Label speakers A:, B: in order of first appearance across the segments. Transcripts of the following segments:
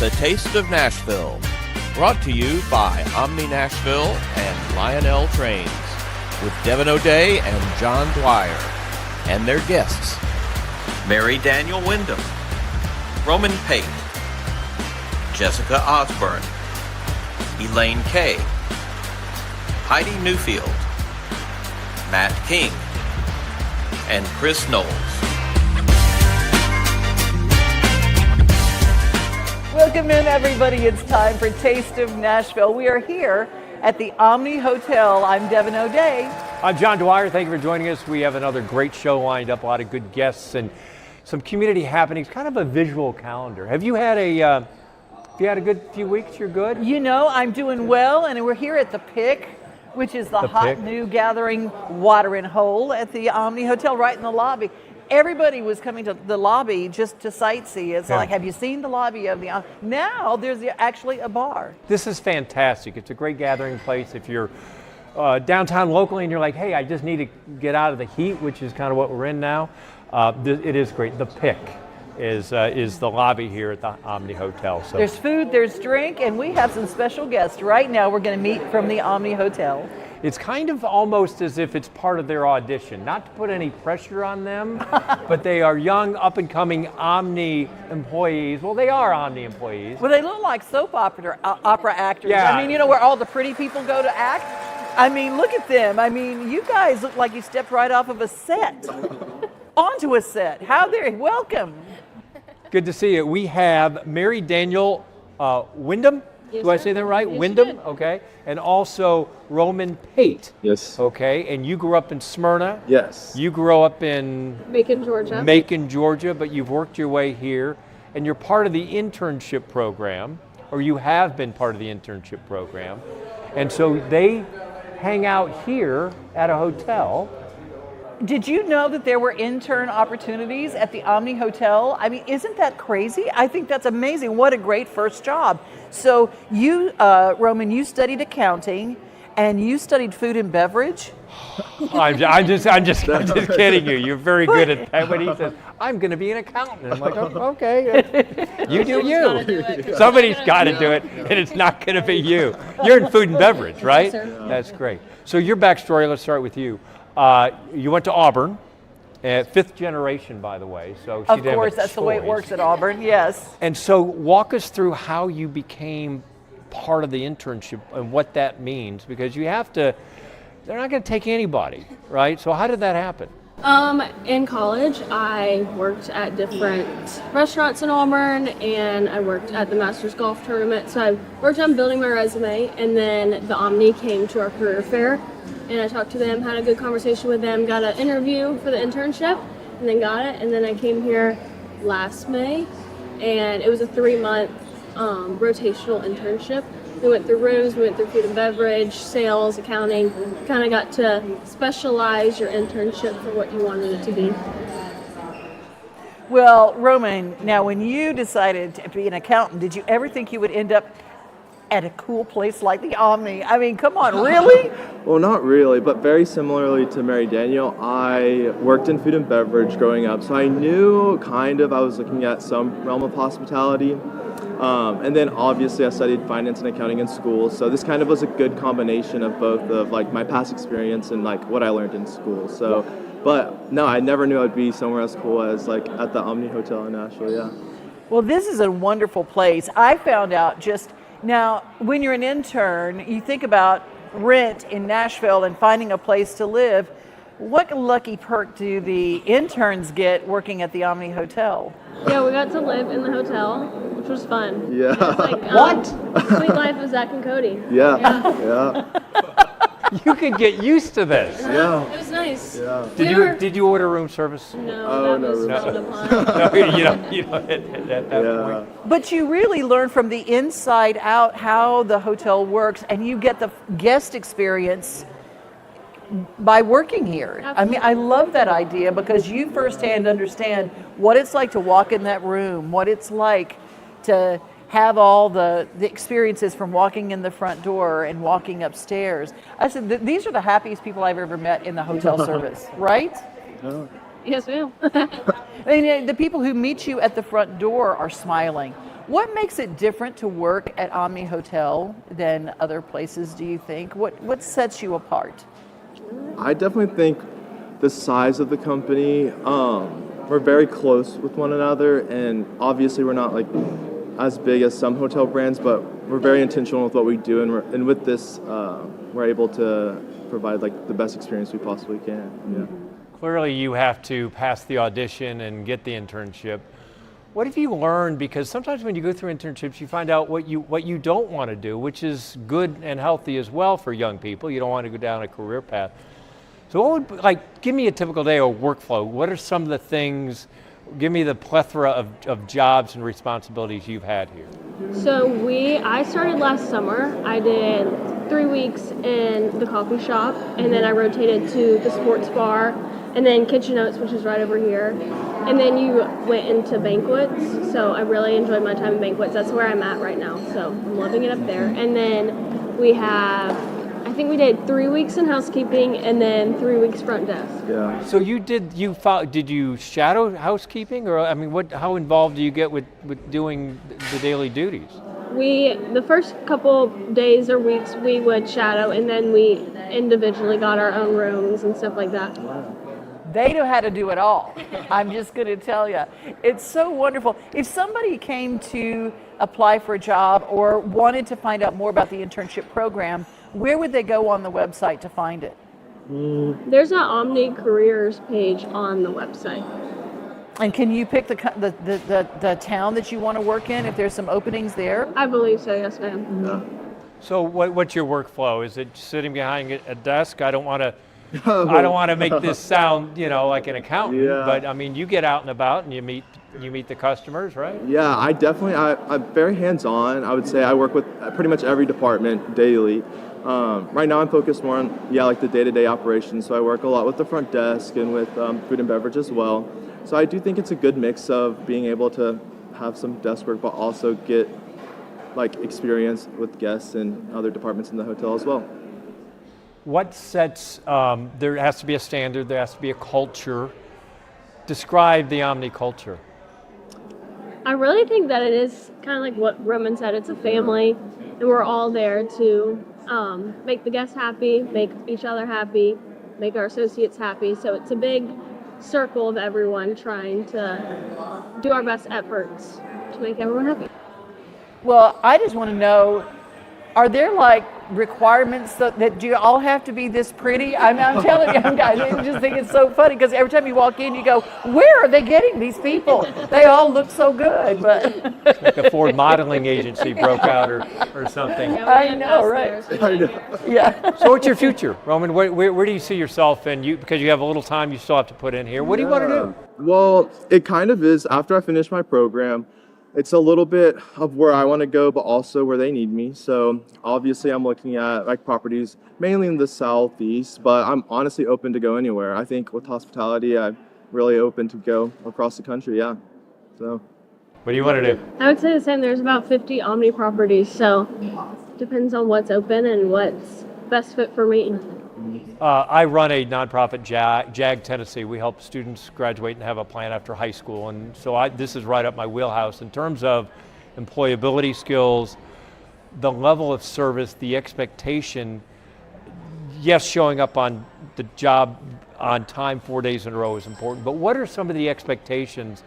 A: The Taste of Nashville, brought to you by Omni Nashville and Lionel Trains, with Devon O'Day and John Dwyer, and their guests, Mary Daniel Windham, Roman Pate, Jessica Ozburn, Elaine Kay, Heidi Newfield, Matt King, and Chris Knowles.
B: Welcome in, everybody. It's time for Taste of Nashville. We are here at the Omni Hotel. I'm Devon O'Day.
C: I'm John Dwyer. Thank you for joining us. We have another great show lined up, a lot of good guests and some community happenings, kind of a visual calendar. Have you had a good few weeks? You're good?
B: You know, I'm doing well, and we're here at the Pick, which is the hot
C: Pick.
B: new gathering watering hole at the Omni Hotel right in the lobby. Everybody was coming to the lobby just to sightsee. It's like, have you seen the lobby of the Omni? Now there's actually a bar.
C: This is fantastic. It's a great gathering place. If you're downtown locally and you're like, hey, I just need to get out of the heat, which is kind of what we're in now, it is great. The Pick is the lobby here at the Omni Hotel. So
B: there's food, there's drink, and we have some special guests. Right now we're going to meet from the Omni Hotel.
C: It's kind of almost as if it's part of their audition, not to put any pressure on them, but they are young, up-and-coming Omni employees. Well, they are Omni employees.
B: Well, they look like soap opera actors.
C: Yeah.
B: I mean, you know, where all the pretty people go to act? I mean, look at them. I mean, you guys look like you stepped right off of a set, onto a set. How there, welcome.
C: Good to see you. We have Mary Daniel Windham.
D: Yes,
C: Do I
D: sir.
C: say that right?
D: Yes, you
C: Windham?
D: did.
C: Okay. And also Roman Pate.
E: Yes.
C: Okay. And you grew up in Smyrna.
E: Yes.
C: You grew up in
D: Macon, Georgia.
C: Macon, Georgia, but you've worked your way here, and you're part of the internship program, or you have been part of the internship program. And so they hang out here at a hotel.
B: Did you know that there were intern opportunities at the Omni Hotel? I mean, isn't that crazy? I think that's amazing. What a great first job. So you, Roman, you studied accounting, and you studied food and beverage.
C: I'm just kidding you. You're very good at that. When he says, "I'm going to be an accountant," I'm like, oh, okay, you do you. Somebody's got to do it, and it's not going to be you. You're in food and beverage, right?
D: Yes, sir.
C: That's great. So your backstory. Let's start with you. You went to Auburn, fifth generation, by the way. So she
B: Of course, that's the way it works at Auburn, yes.
C: And so walk us through how you became part of the internship and what that means, because you have to, they're not going to take anybody, right? So how did that happen?
D: In college, I worked at different restaurants in Auburn, and I worked at the Masters Golf Tournament. So I worked on building my resume, and then the Omni came to our career fair, and I talked to them, had a good conversation with them, got an interview for the internship, and then got it. And then I came here last May, and it was a 3-month rotational internship. We went through rooms, we went through food and beverage, sales, accounting, kind of got to specialize your internship for what you wanted it to be.
B: Well, Roman, now when you decided to be an accountant, did you ever think you would end up at a cool place like the Omni? I mean, come on, really?
E: Well, not really, but very similarly to Mary Daniel, I worked in food and beverage growing up, so I knew I was looking at some realm of hospitality. And then obviously I studied finance and accounting in school, so this kind of was a good combination of both of like my past experience and like what I learned in school. So, but no, I never knew I'd be somewhere as cool as like at the Omni Hotel in Nashville, yeah.
B: Well, this is a wonderful place. I found out just now, when you're an intern, you think about rent in Nashville and finding a place to live. What lucky perk do the interns get working at the Omni Hotel?
D: Yeah, we got to live in the hotel, which was fun.
E: Yeah.
D: It was like,
C: What?
D: Sweet life of Zach and Cody.
E: Yeah.
C: You could get used to this.
E: Yeah.
D: It was nice.
E: Yeah.
C: Did you order room service?
D: No,
E: Oh,
D: that
E: no,
D: was
E: room
D: frowned
E: service.
D: upon.
C: No, you don't at that point.
B: But you really learn from the inside out how the hotel works, and you get the guest experience by working here. I mean, I love that idea because you firsthand understand what it's like to walk in that room, what it's like to have all the experiences from walking in the front door and walking upstairs. I said, these are the happiest people I've ever met in the hotel service, right?
D: Yes, ma'am.
B: I mean, the people who meet you at the front door are smiling. What makes it different to work at Omni Hotel than other places, do you think? What sets you apart?
E: I definitely think the size of the company, we're very close with one another, and obviously we're not like as big as some hotel brands, but we're very intentional with what we do, and with this, we're able to provide like the best experience we possibly can. Yeah.
C: Clearly you have to pass the audition and get the internship. What have you learned? Because sometimes when you go through internships, you find out what you don't want to do, which is good and healthy as well for young people. You don't want to go down a career path. So what would, give me a typical day or workflow. What are some of the things, give me the plethora of jobs and responsibilities you've had here.
D: So I started last summer. I did 3 weeks in the coffee shop, and then I rotated to the sports bar, and then Kitchen Oats, which is right over here. And then you went into banquets, so I really enjoyed my time in banquets. That's where I'm at right now, so I'm loving it up there. And then I think we did 3 weeks in housekeeping, and then 3 weeks front desk.
E: Yeah.
C: So did you shadow housekeeping, or how involved do you get with doing the daily duties?
D: The first couple days or weeks we would shadow, and then we individually got our own rooms and stuff like that.
B: They know how to do it all. I'm just going to tell you. It's so wonderful. If somebody came to apply for a job or wanted to find out more about the internship program, where would they go on the website to find it?
D: There's an Omni Careers page on the website.
B: And can you pick the town that you want to work in if there's some openings there?
D: I believe so, yes ma'am.
E: Yeah.
C: So what's your workflow? Is it sitting behind a desk? I don't want to make this sound, like an accountant,
E: Yeah.
C: but you get out and about and you meet the customers, right?
E: Yeah, I'm very hands-on. I would say I work with pretty much every department daily. Right now I'm focused more on, the day-to-day operations. So I work a lot with the front desk and with food and beverage as well. So I do think it's a good mix of being able to have some desk work, but also get experience with guests and other departments in the hotel as well.
C: What sets, there has to be a standard, there has to be a culture. Describe the Omni culture.
D: I really think that it is kind of like what Roman said, it's a family, and we're all there to make the guests happy, make each other happy, make our associates happy. So it's a big circle of everyone trying to do our best efforts to make everyone happy.
B: Well, I just want to know, are there requirements that do you all have to be this pretty? I'm telling you, I just think it's so funny because every time you walk in, you go, where are they getting these people? They all look so good, but
C: it's like a Ford modeling agency broke out or something.
D: Yeah,
B: I know, right?
E: I know.
B: Yeah.
C: So what's your future, Roman? Where do you see yourself? And because you have a little time, you still have to put in here. What do you want to do?
E: Well, it kind of is. After I finish my program, it's a little bit of where I want to go, but also where they need me. So obviously I'm looking at properties mainly in the southeast, but I'm honestly open to go anywhere. I think with hospitality, I'm really open to go across the country. Yeah. So.
C: What do you want to do?
D: I would say the same. There's about 50 Omni properties, so depends on what's open and what's best fit for me.
C: I run a nonprofit, JAG Tennessee. We help students graduate and have a plan after high school. And so this is right up my wheelhouse in terms of employability skills, the level of service, the expectation. Yes, showing up on the job on time 4 days in a row is important, but what are some of the expectations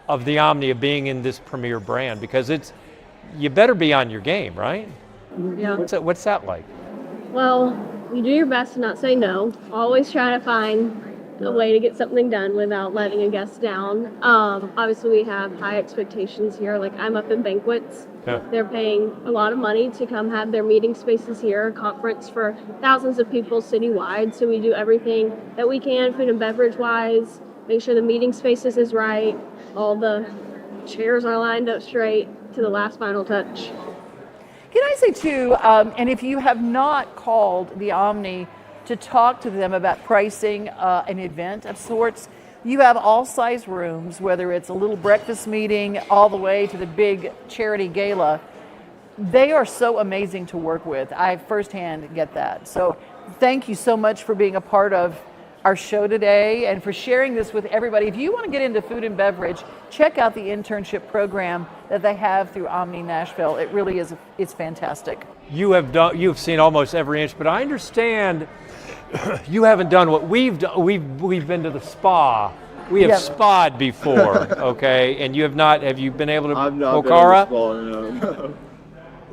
C: of the Omni of being in this premier brand? Because you better be on your game, right?
D: Yeah.
C: What's that like?
D: Well, you do your best to not say no. Always try to find a way to get something done without letting a guest down. Obviously, we have high expectations here. I'm up in banquets.
C: Yeah.
D: They're paying a lot of money to come have their meeting spaces here, a conference for thousands of people citywide. So we do everything that we can, food and beverage wise, make sure the meeting spaces is right, all the chairs are lined up straight to the last final touch.
B: Can I say too, and if you have not called the Omni to talk to them about pricing an event of sorts, you have all size rooms, whether it's a little breakfast meeting all the way to the big charity gala. They are so amazing to work with. I firsthand get that. So thank you so much for being a part of our show today and for sharing this with everybody. If you want to get into food and beverage, check out the internship program that they have through Omni Nashville. It really is, it's fantastic.
C: You've seen almost every inch, but I understand you haven't done what we've done. We've been to the spa. We have spa'd before, okay? And you have not. Have you been able to?
E: I've not
C: Okara?
E: been to the spa, no.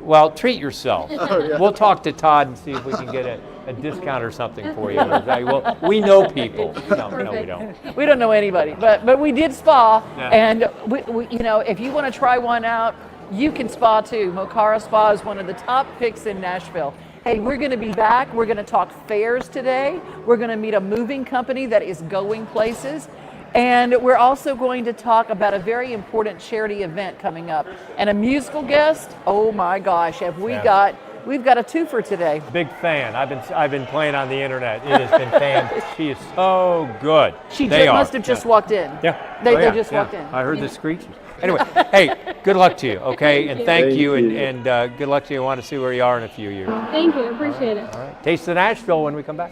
C: Well, treat yourself.
E: Yeah.
C: We'll talk to Todd and see if we can get a discount or something for you. Well, we know people. No, we don't.
B: We don't know anybody, but we did spa,
C: Yeah.
B: and we if you want to try one out, you can spa too. Mokara Spa is one of the top picks in Nashville. Hey, we're going to be back. We're going to talk fairs today. We're going to meet a moving company that is going places. And we're also going to talk about a very important charity event coming up. And a musical guest, oh my gosh, we've got a twofer today.
C: Big fan. I've been playing on the internet. It has been fantastic. She is so good.
B: She
C: They
B: must
C: are.
B: have just walked in.
C: Yeah.
B: They
C: Oh,
B: just walked in.
C: I heard the screeches. Anyway, hey, good luck to you, okay? And thank you, and good luck to you. I want to see where you are in a few years.
D: Thank you, appreciate it.
C: All right. Taste of Nashville when we come back.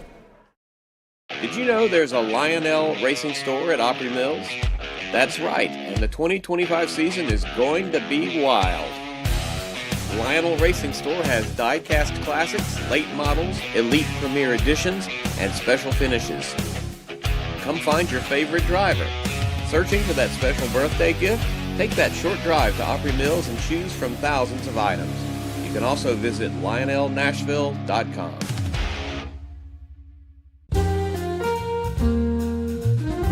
A: Did you know there's a Lionel Racing Store at Opry Mills? That's right, and the 2025 season is going to be wild. Lionel Racing Store has die-cast classics, late models, elite premier editions, and special finishes. Come find your favorite driver. Searching for that special birthday gift? Take that short drive to Opry Mills and choose from thousands of items. You can also visit lionelnashville.com.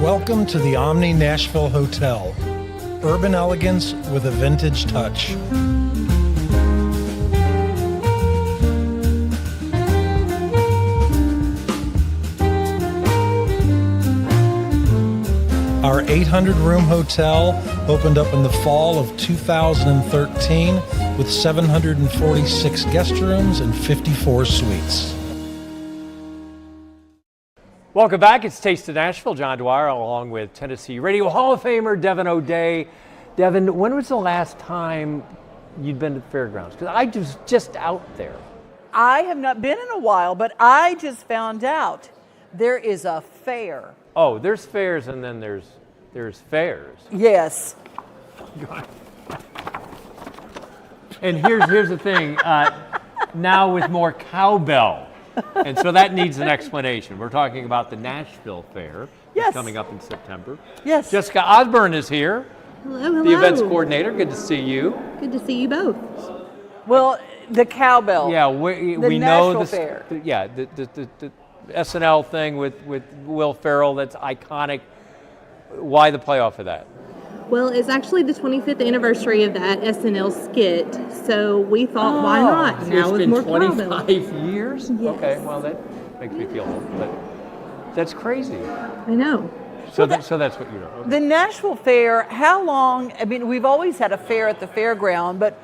F: Welcome to the Omni Nashville Hotel. Urban elegance with a vintage touch. Our 800-room hotel opened up in the fall of 2013 with 746 guest rooms and 54 suites.
C: Welcome back. It's Taste of Nashville. John Dwyer along with Tennessee Radio Hall of Famer Devon O'Day. Devon, when was the last time you'd been to the fairgrounds? Because I was just out there.
B: I have not been in a while, but I just found out there is a fair.
C: Oh, there's fairs and then there's fairs.
B: Yes.
C: And here's the thing. Now with more cowbell. And so that needs an explanation. We're talking about the Nashville Fair.
B: Yes.
C: It's coming up in September.
B: Yes.
C: Jessica Ozburn is here,
G: Hello.
C: the events coordinator. Good to see you.
G: Good to see you both.
B: Well, the cowbell.
C: Yeah, we
B: The
C: know
B: Nashville
C: this.
B: Fair.
C: Yeah, the SNL thing with Will Ferrell, that's iconic. Why the playoff of that?
G: Well, it's actually the 25th anniversary of that SNL skit, so we thought, why not?
C: So
G: Now
C: it's
G: with
C: been
G: more
C: 25
G: cowbell.
C: years?
G: Yes.
C: Okay, well that makes me feel old, but that's crazy.
G: I know.
C: So that's what you know. Okay.
B: The Nashville Fair, how long, I mean, we've always had a fair at the fairground, but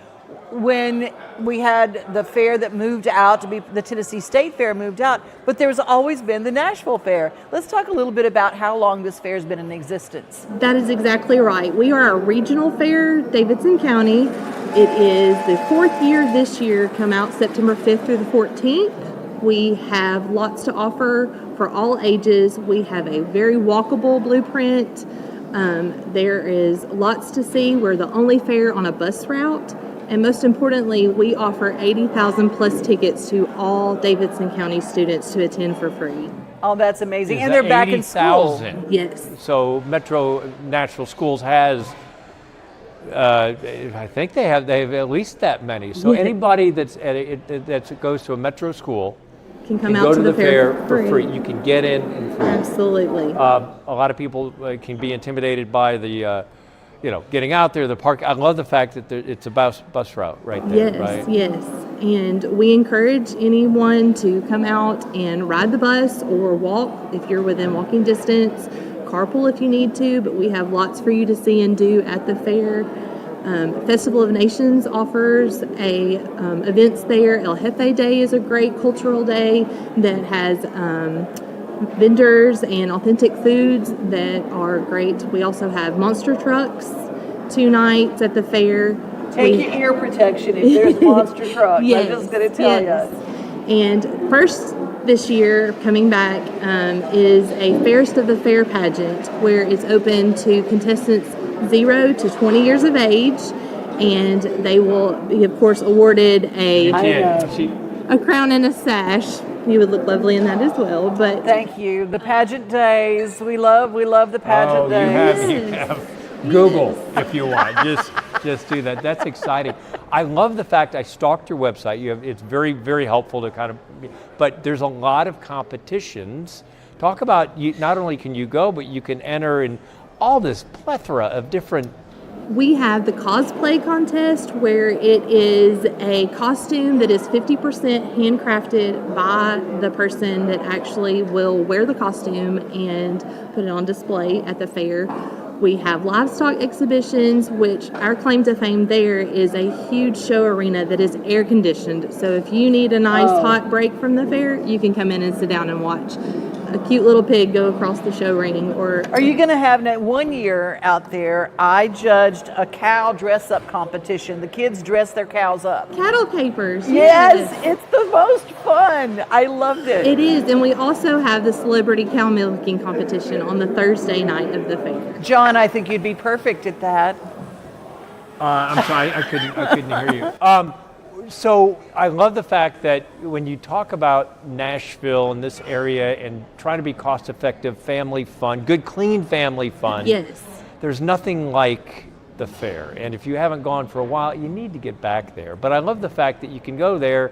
B: when we had the fair that moved out to be the Tennessee State Fair moved out, but there's always been the Nashville Fair. Let's talk a little bit about how long this fair's been in existence.
G: That is exactly right. We are a regional fair, Davidson County. It is the fourth year this year, come out September 5th through the 14th. We have lots to offer for all ages. We have a very walkable blueprint. There is lots to see. We're the only fair on a bus route. And most importantly, we offer 80,000 plus tickets to all Davidson County students to attend for free.
B: Oh, that's amazing.
C: Is
B: And
C: that
B: they're back in school.
C: 80,000?
G: Yes.
C: So Metro Nashville Schools has, I think they have at least that many. So anybody that goes to a Metro school
G: Can come
C: can
G: out
C: go
G: to
C: to the fair
G: for
C: for free. You can get in free.
G: Absolutely.
C: A lot of people can be intimidated by the, getting out there, the park. I love the fact that it's a bus route right there,
G: Yes,
C: right?
G: yes. And we encourage anyone to come out and ride the bus or walk if you're within walking distance, carpool if you need to, but we have lots for you to see and do at the fair. Festival of Nations offers events there. El Jefe Day is a great cultural day that has vendors and authentic foods that are great. We also have monster trucks 2 nights at the fair.
B: Take your ear protection if there's monster trucks.
G: Yes,
B: I'm just going to tell
G: yes.
B: you.
G: And first this year, coming back, is a Fairest of the Fair pageant where it's open to contestants 0 to 20 years of age, and they will be, of course, awarded a crown and a sash. You would look lovely in that as well. But
B: Thank you. The pageant days. We love the pageant days.
C: You have Google if you want. Just do that. That's exciting. I love the fact I stalked your website. It's very, very helpful to kind of, but there's a lot of competitions. Talk about, not only can you go, but you can enter in all this plethora of different.
G: we have the cosplay contest where it is a costume that is 50% handcrafted by the person that actually will wear the costume and put it on display at the fair. We have livestock exhibitions, which our claim to fame there is a huge show arena that is air conditioned. So if you need a nice hot break from the fair, you can come in and sit down and watch a cute little pig go across the show ring. Or
B: Are you going to have that? One year out there, I judged a cow dress-up competition. The kids dressed their cows up.
G: cattle capers.
B: Yes, it's the most fun. I loved it.
G: It is, and we also have the celebrity cow milking competition on the Thursday night of the fair.
B: John, I think you'd be perfect at that.
C: I'm sorry, I couldn't hear you. So I love the fact that when you talk about Nashville and this area and trying to be cost effective, family fun, good clean family fun.
G: Yes.
C: There's nothing like the fair. And if you haven't gone for a while, you need to get back there. But I love the fact that you can go there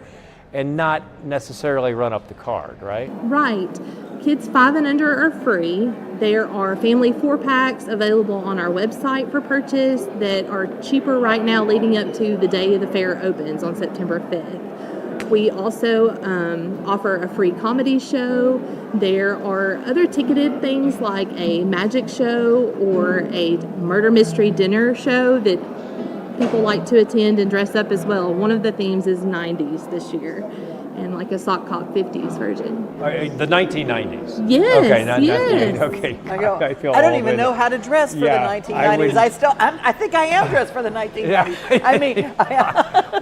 C: and not necessarily run up the card, right?
G: Right. Kids 5 and under are free. There are family 4-packs available on our website for purchase that are cheaper right now leading up to the day the fair opens on September 5th. We also offer a free comedy show. There are other ticketed things like a magic show or a murder mystery dinner show that people like to attend and dress up as well. One of the themes is 90s this year, and like a sock cop 50s version.
C: The 1990s.
G: Yes,
C: Okay,
G: yes.
C: Okay.
B: I
C: feel
B: don't
C: old
B: even
C: in
B: know
C: it.
B: how to dress for
C: Yeah,
B: the
C: I
B: 1990s.
C: wouldn't-
B: I think I am dressed for the 1990s.
C: Yeah.
B: I mean,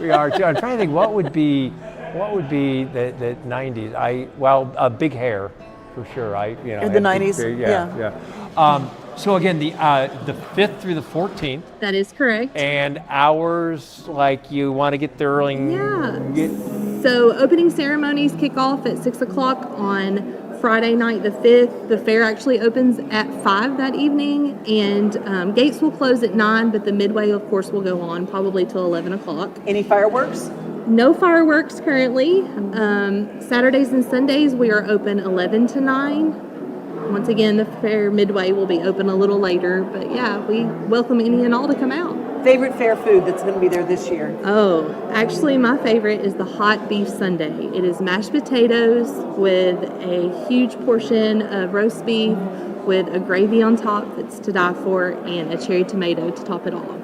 C: We are too. I'm trying to think what would be the 90s. Big hair for sure.
B: In the 90s,
C: yeah. So again, the 5th through the 14th,
G: That is correct.
C: and hours like you want to get there early.
G: Yeah. So opening ceremonies kick off at 6 o'clock on Friday night the 5th. The fair actually opens at 5 that evening, and gates will close at 9, but the midway, of course, will go on probably till 11 o'clock.
B: any fireworks?
G: No fireworks currently. Saturdays and Sundays we are open 11 to 9. Once again, the fair midway will be open a little later, but yeah, we welcome any and all to come out.
B: Favorite fair food that's going to be there this year?
G: Oh, actually my favorite is the hot beef sundae. It is mashed potatoes with a huge portion of roast beef with a gravy on top that's to die for, and a cherry tomato to top it off.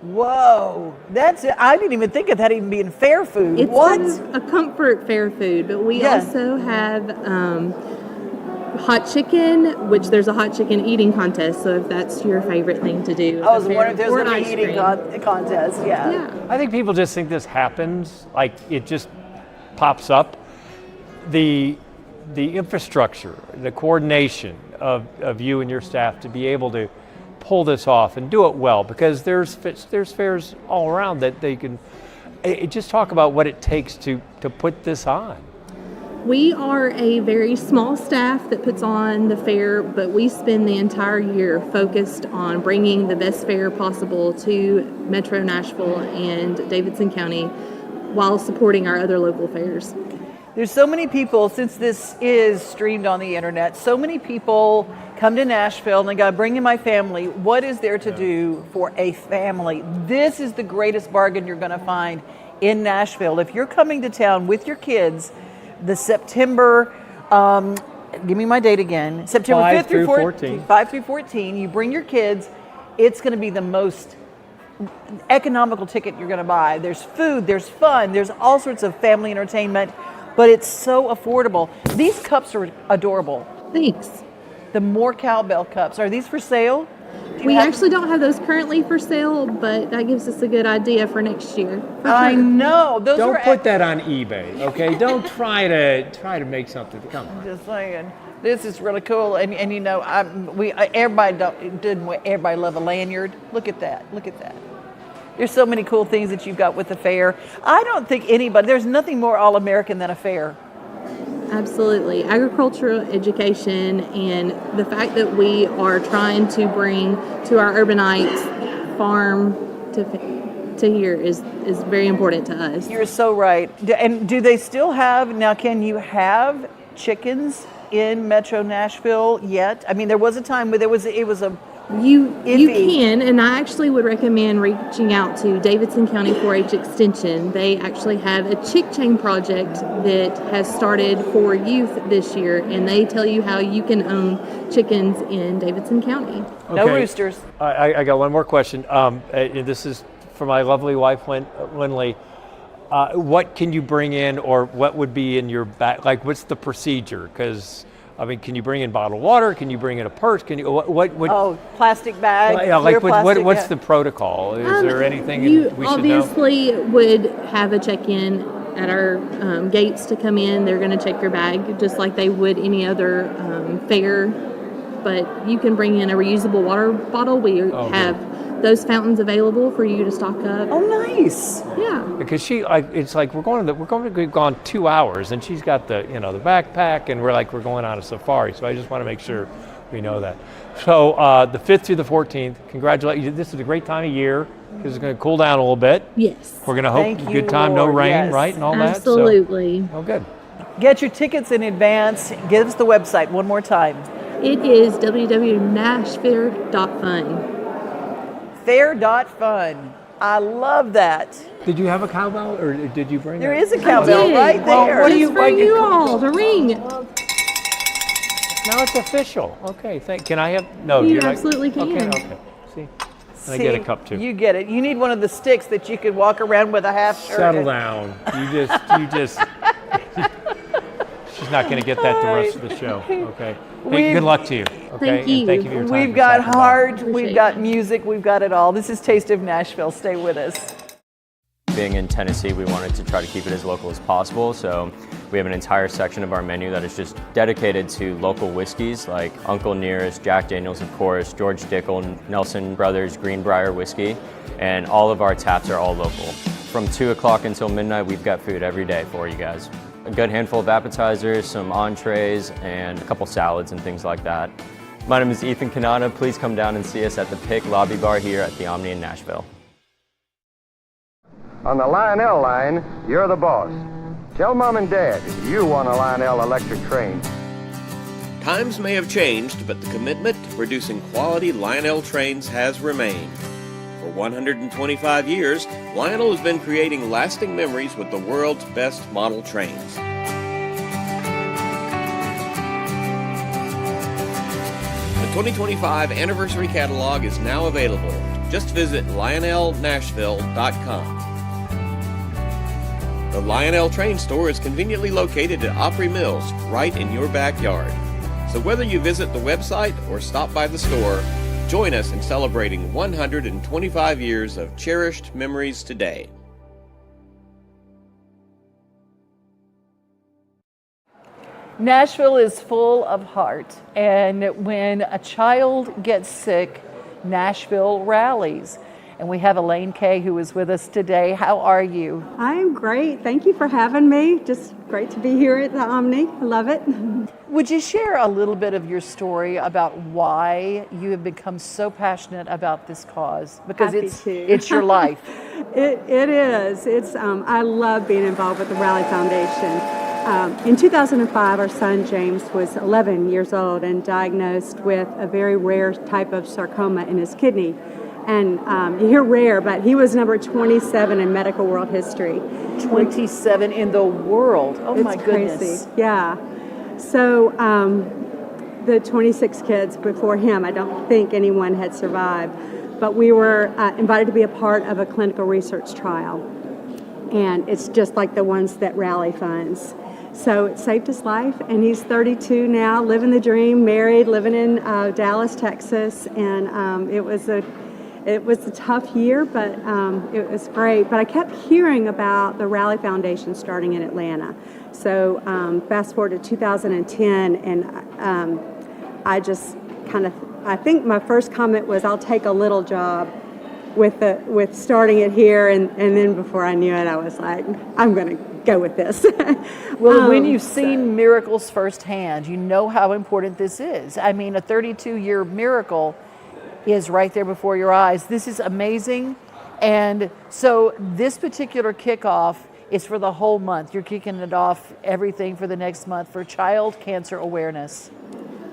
B: Whoa, that's it. I didn't even think of that even being fair food.
G: It's
B: What?
G: a comfort fair food, but we
B: Yeah.
G: also have hot chicken, which there's a hot chicken eating contest, so if that's your favorite thing to do.
B: I was
G: at the
B: wondering if
G: fair,
B: there was
G: or
B: going
G: an
B: to be
G: ice
B: eating
G: cream.
B: contest. Yeah.
G: Yeah.
C: I think people just think this happens, like it just pops up. The infrastructure, the coordination of you and your staff to be able to pull this off and do it well, because there's fairs all around that they can. Just talk about what it takes to put this on.
G: We are a very small staff that puts on the fair, but we spend the entire year focused on bringing the best fair possible to Metro Nashville and Davidson County while supporting our other local fairs.
B: There's so many people, since this is streamed on the internet, so many people come to Nashville and they go, bring in my family. What is there to do for a family? This is the greatest bargain you're going to find in Nashville. If you're coming to town with your kids, the September, give me my date again, September
C: 5
B: 5th through
C: through
B: 14, 5 through 14, you bring your kids, it's going to be the most economical ticket you're going to buy. There's food, there's fun, there's all sorts of family entertainment, but it's so affordable. These cups are adorable.
G: Thanks.
B: The more cowbell cups, are these for sale?
G: We actually don't have those currently for sale, but that gives us a good idea for next year.
B: I know. Those
C: Don't
B: are
C: put that on eBay, okay? Don't try to make something. Come on.
B: just saying. This is really cool, and you know, everybody love a lanyard. Look at that. Look at that. There's so many cool things that you've got with the fair. I don't think there's nothing more all-American than a fair.
G: Absolutely. Agricultural education and the fact that we are trying to bring to our urbanites farm to here is very important to us.
B: You're so right. And do they still have, now can you have chickens in Metro Nashville yet? I mean, there was a time where it was a
G: You
B: iffy.
G: can, and I actually would recommend reaching out to Davidson County 4-H Extension. They actually have a chick chain project that has started for youth this year, and they tell you how you can own chickens in Davidson County.
B: No
C: Okay.
B: roosters.
C: I got one more question. This is for my lovely wife, Lindley. What can you bring in, or what would be in your bag? Like, what's the procedure? Because, I mean, can you bring in bottled water? Can you bring in a purse? Can you what
B: Oh, plastic bag.
C: yeah, like
B: clear plastic,
C: what's
B: yeah.
C: the protocol? Is there anything
G: You
C: we should know?
G: obviously would have a check-in at our gates to come in. They're going to check your bag just like they would any other fair. But you can bring in a reusable water bottle. We have those fountains available for you to stock up.
B: Oh, nice.
G: Yeah.
C: Because it's like we're going to be gone 2 hours, and she's got the the backpack, and we're going on a safari. So I just want to make sure we know that. So the 5th through the 14th, congratulations! This is a great time of year because it's going to cool down a little bit.
G: Yes.
C: We're going to hope
B: Thank you,
C: good time, no
B: Lord,
C: rain,
B: yes.
C: right, and all
G: Absolutely.
C: that. So, oh, good.
B: Get your tickets in advance. Give us the website one more time.
G: It is www.nashfair.fun.
B: Fair.fun. I love that.
C: Did you have a cowbell, or did you bring?
B: There
C: it?
B: is a cowbell
G: did.
B: right there.
C: what do you-
G: Just for you all to ring.
C: Now it's official. Okay, can I have? No,
G: You
C: you're not-
G: absolutely can.
C: Okay. See, and I get a cup too.
B: You get it. You need one of the sticks that you could walk around with a half shirt.
C: Settle down. You just. She's not going to get that the rest of the show. Okay.
B: We've-
C: Good luck to you. Okay.
G: Thank you.
C: And thank you for your time.
B: We've got
C: stopping by.
B: heart,
G: Appreciate
B: we've
G: it.
B: got music, we've got it all. This is Taste of Nashville. Stay with us.
H: Being in Tennessee, we wanted to try to keep it as local as possible, so we have an entire section of our menu that is just dedicated to local whiskeys like Uncle Nearest, Jack Daniels, of course, George Dickel, Nelson Brothers, Greenbrier whiskey, and all of our taps are all local. From 2 o'clock until midnight, we've got food every day for you guys. A good handful of appetizers, some entrees, and a couple salads and things like that. My name is Ethan Kanata. Please come down and see us at the Pick Lobby Bar here at the Omni in Nashville.
I: On the Lionel line, you're the boss. Tell Mom and Dad you want a Lionel electric train.
A: Times may have changed, but the commitment to producing quality Lionel trains has remained. For 125 years, Lionel has been creating lasting memories with the world's best model trains. The 2025 anniversary catalog is now available. Just visit lionelnashville.com. The Lionel Train Store is conveniently located at Opry Mills, right in your backyard. So whether you visit the website or stop by the store, join us in celebrating 125 years of cherished memories today.
B: Nashville is full of heart, and when a child gets sick, Nashville rallies. And we have Elaine Kay, who is with us today. How are you?
J: I'm great. Thank you for having me. Just great to be here at the Omni. I love it.
B: Would you share a little bit of your story about why you have become so passionate about this cause? Because
J: Happy
B: it's
J: to.
B: it's your life.
J: It is. It's. I love being involved with the Rally Foundation. In 2005, our son James was 11 years old and diagnosed with a very rare type of sarcoma in his kidney. And you hear rare, but he was number 27 in medical world history.
B: 27 in the world. Oh
J: It's
B: my goodness.
J: crazy. Yeah. So the 26 kids before him, I don't think anyone had survived. But we were invited to be a part of a clinical research trial. And it's just like the ones that Rally funds. So it saved his life, and he's 32 now, living the dream, married, living in Dallas, Texas, and it was a tough year, but it was great. But I kept hearing about the Rally Foundation starting in Atlanta. So fast forward to 2010, and I just I think my first comment was, I'll take a little job with starting it here, and then before I knew it, I was like, I'm going to go with this.
B: Well, when you've seen miracles firsthand, you know how important this is. I mean, a 32-year miracle is right there before your eyes. This is amazing. And so this particular kickoff is for the whole month. You're kicking it off everything for the next month for Child Cancer Awareness.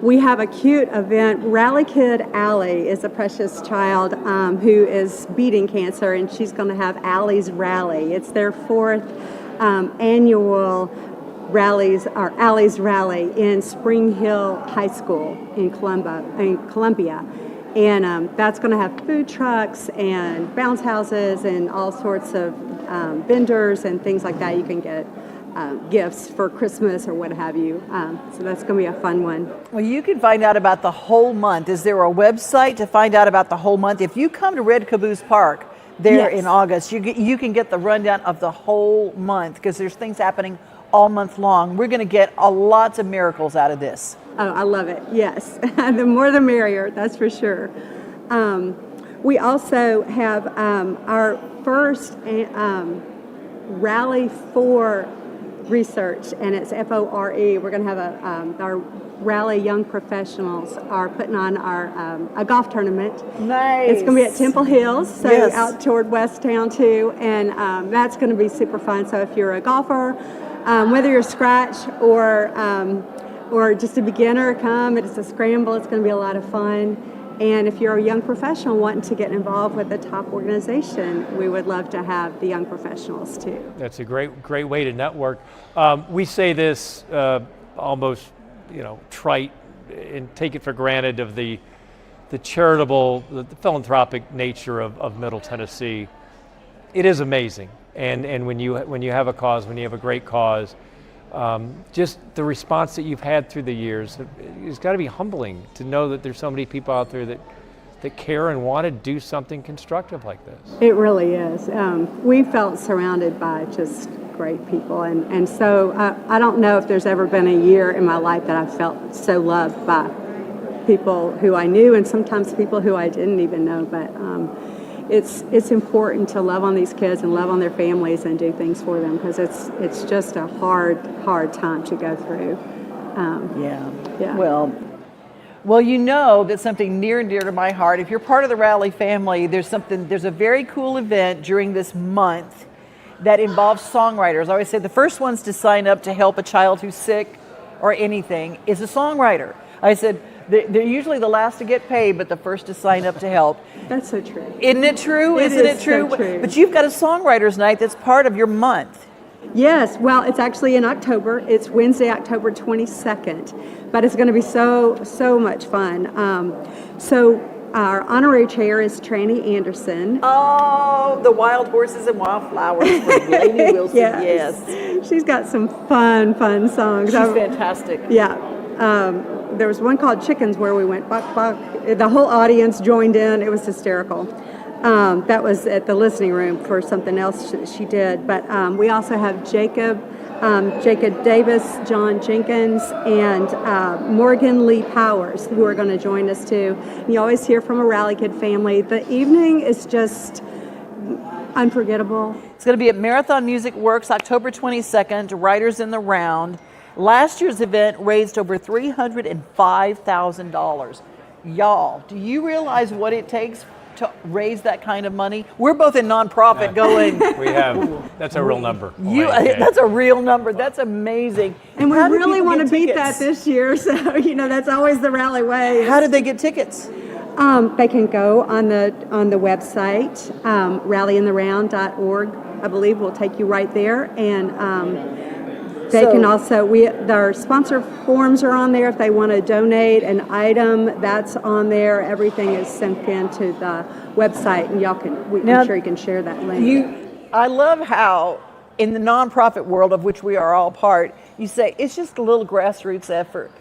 J: We have a cute event. Rally Kid Allie is a precious child who is beating cancer, and she's going to have Allie's Rally. It's their fourth annual Allie's Rally in Spring Hill High School in Columbia. And that's going to have food trucks and bounce houses and all sorts of vendors and things like that. You can get gifts for Christmas or what have you. So that's going to be a fun one.
B: Well, you can find out about the whole month. Is there a website to find out about the whole month? If you come to Red Caboose Park there in August, you can get the rundown of the whole month, because there's things happening all month long. We're going to get lots of miracles out of this.
J: Oh, I love it. Yes. The more the merrier, that's for sure. We also have our first Rally for Research, and it's FORE. We're going to have our Rally Young Professionals are putting on a golf tournament.
B: Nice.
J: It's going to be at Temple Hills, so
B: yes,
J: out toward West Town too, and that's going to be super fun. So if you're a golfer, whether you're scratch or just a beginner, come. It's a scramble. It's going to be a lot of fun. And if you're a young professional wanting to get involved with a top organization, we would love to have the young professionals too.
C: That's a great way to network. We say this almost, trite and take it for granted of the charitable, the philanthropic nature of Middle Tennessee. It is amazing, and when you have a cause, when you have a great cause, just the response that you've had through the years, it's got to be humbling to know that there's so many people out there that care and want to do something constructive like this.
J: It really is. We felt surrounded by just great people, and so I don't know if there's ever been a year in my life that I felt so loved by people who I knew and sometimes people who I didn't even know, but it's important to love on these kids and love on their families and do things for them, because it's just a hard time to go through.
B: Yeah. Well, you know that's something near and dear to my heart. If you're part of the Rally family, there's a very cool event during this month that involves songwriters. I always say the first ones to sign up to help a child who's sick or anything is a songwriter. I said, they're usually the last to get paid, but the first to sign up to help.
J: That's so true.
B: Isn't it true? Isn't it true?
J: So true.
B: But you've got a songwriters night that's part of your month.
J: Yes, well, it's actually in October. It's Wednesday, October 22nd, but it's going to be so much fun. So our honorary chair is Tranny Anderson.
B: Oh, the Wild Horses and Wildflowers from Lady Wilson. Yes.
J: She's got some fun songs.
B: She's fantastic.
J: Yeah. There was one called Chickens where we went buck buck. The whole audience joined in. It was hysterical. That was at the listening room for something else she did. But we also have Jacob Davis, John Jenkins, and Morgan Lee Powers, who are going to join us too. And you always hear from a Rally Kid family. The evening is just unforgettable.
B: It's going to be at Marathon Music Works, October 22nd, Writers in the Round. Last year's event raised over $305,000. Y'all, do you realize what it takes to raise that kind of money? We're both in nonprofit going.
C: We have. That's a real number.
B: That's a real number. That's amazing.
J: And we really want to beat that this year. So, that's always the Rally way.
B: How did they get tickets?
J: They can go on the website, rallyintheround.org. I believe will take you right there. And they can also, their sponsor forms are on there. If they want to donate an item, that's on there. Everything is sent into the website, and I'm sure you can share that link.
B: I love how in the nonprofit world of which we are all part, you say, it's just a little grassroots effort.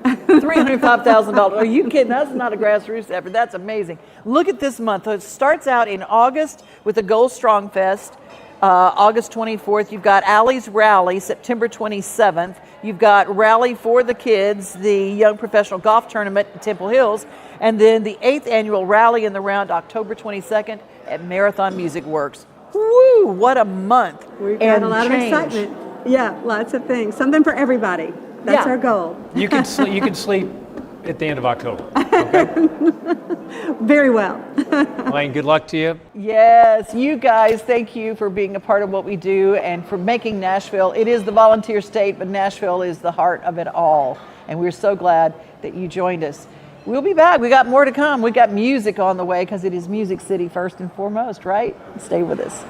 B: $305,000. Are you kidding? That's not a grassroots effort. That's amazing. Look at this month. It starts out in August with the Goldstrong Fest. August 24th, you've got Allie's Rally, September 27th. You've got Rally for the Kids, the Young Professional Golf Tournament at Temple Hills, and then the 8th annual Rally in the Round, October 22nd at Marathon Music Works. Woo! What a month!
J: We've got a lot of excitement. Yeah, lots of things. Something for everybody. That's our goal.
C: You can sleep. You can sleep at the end of October. Okay?
J: Very well.
C: Elaine, good luck to you.
B: Yes, you guys, thank you for being a part of what we do and for making Nashville. It is the volunteer state, but Nashville is the heart of it all. And we're so glad that you joined us. We'll be back. We got more to come. We got music on the way because it is Music City first and foremost, right? Stay with us.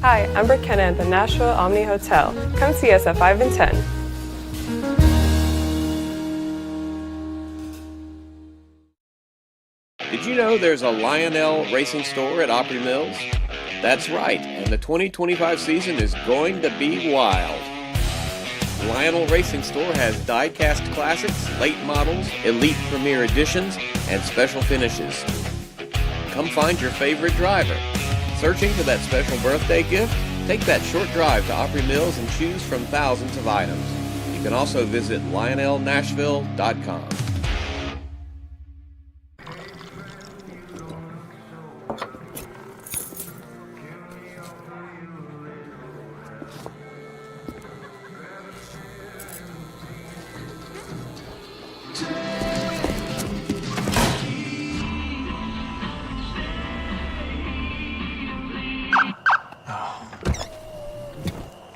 K: Hi, I'm McKenna at the Nashville Omni Hotel. Come see us at 5 and 10.
A: Did you know there's a Lionel Racing store at Opry Mills? That's right, and the 2025 season is going to be wild. Lionel Racing Store has die-cast classics, late models, elite premier editions, and special finishes. Come find your favorite driver. Searching for that special birthday gift? Take that short drive to Opry Mills and choose from thousands of items. You can also visit lionelnashville.com.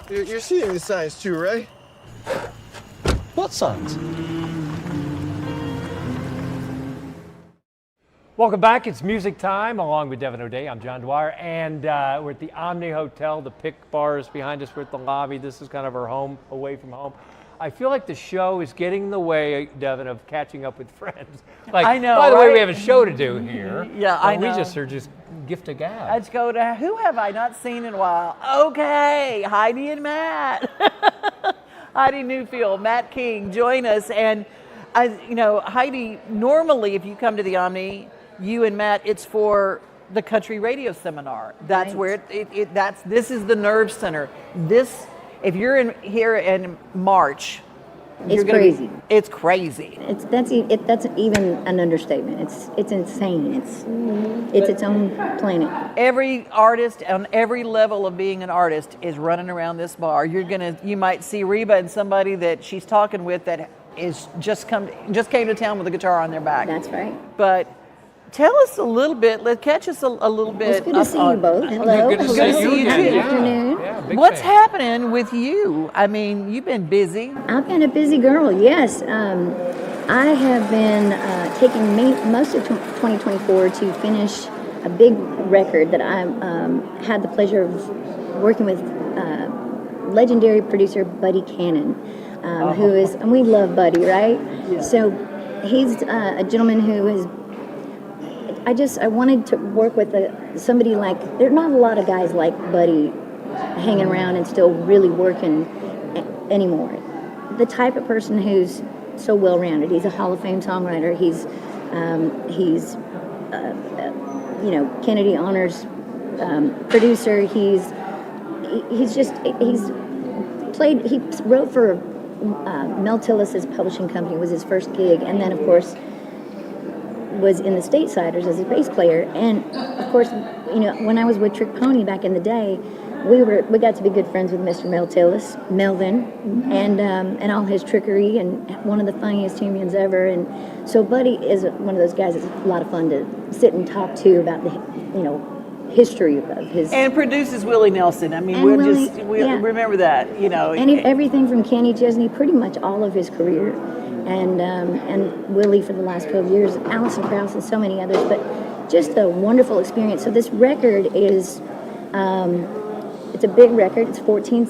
L: You're seeing the signs too, right?
M: What signs?
C: Welcome back. It's music time along with Devon O'Day. I'm John Dwyer, and we're at the Omni Hotel. The Pick Bar is behind us. We're at the lobby. This is kind of our home, away from home. I feel like the show is getting in the way, Devon, of catching up with friends. Like,
B: I know,
C: by the way,
B: right?
C: we have a show to do here.
B: Yeah, I know.
C: We just are just gift of gab.
B: Let's go to who have I not seen in a while? Okay, Heidi and Matt. Heidi Newfield, Matt King, join us. And Heidi, normally if you come to the Omni, you and Matt, it's for the country radio seminar. That's where this is the nerve center. This, if you're in here in March,
N: it's crazy.
B: It's crazy.
N: That's even an understatement. It's insane. It's its own planet.
B: Every artist on every level of being an artist is running around this bar. You might see Reba and somebody that she's talking with that is just came to town with a guitar on their back.
N: That's right.
B: But tell us a little bit. Catch us a little bit.
N: It's good to see you both. Hello.
C: Good to see you
N: too.
C: again.
N: Good afternoon.
C: Yeah, big
B: What's
C: fan.
B: happening with you? I mean, you've been busy.
N: I've been a busy girl. Yes. I have been taking most of 2024 to finish a big record that I had the pleasure of working with legendary producer Buddy Cannon, who is, and we love Buddy, right?
B: Yeah.
N: So he's a gentleman who is. I wanted to work with somebody like, there are not a lot of guys like Buddy hanging around and still really working anymore. The type of person who's so well-rounded. He's a Hall of Fame songwriter. He's Kennedy Honors producer. He wrote for Mel Tillis's publishing company, was his first gig, and then of course was in the Statesiders as a bass player. And of course, when I was with Trick Pony back in the day, we got to be good friends with Mr. Melvin, and all his trickery, and one of the funniest humans ever. And so Buddy is one of those guys that's a lot of fun to sit and talk to about the history of his.
B: And produces Willie Nelson. I mean, we'll remember that.
N: And everything from Kenny Chesney, pretty much all of his career. And Willie for the last 12 years, Alison Krauss and so many others. But just a wonderful experience. So this record is, it's a big record. It's 14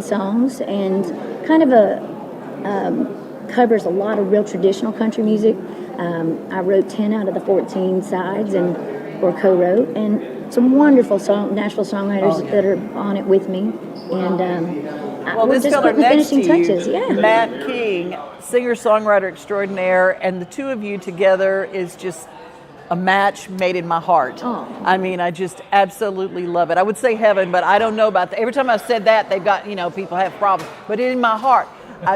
N: songs, and kind of covers a lot of real traditional country music. I wrote 10 out of the 14 sides or co-wrote, and some wonderful Nashville songwriters that are on it with me. And
B: well,
N: we're
B: this
N: just
B: fella
N: putting the
B: next to
N: finishing
B: you,
N: touches. Yeah.
B: Matt King, singer-songwriter extraordinaire, and the two of you together is just a match made in my heart.
N: Oh.
B: I mean, I just absolutely love it. I would say heaven, but I don't know about that. Every time I've said that, they've got, people have problems. But in my heart,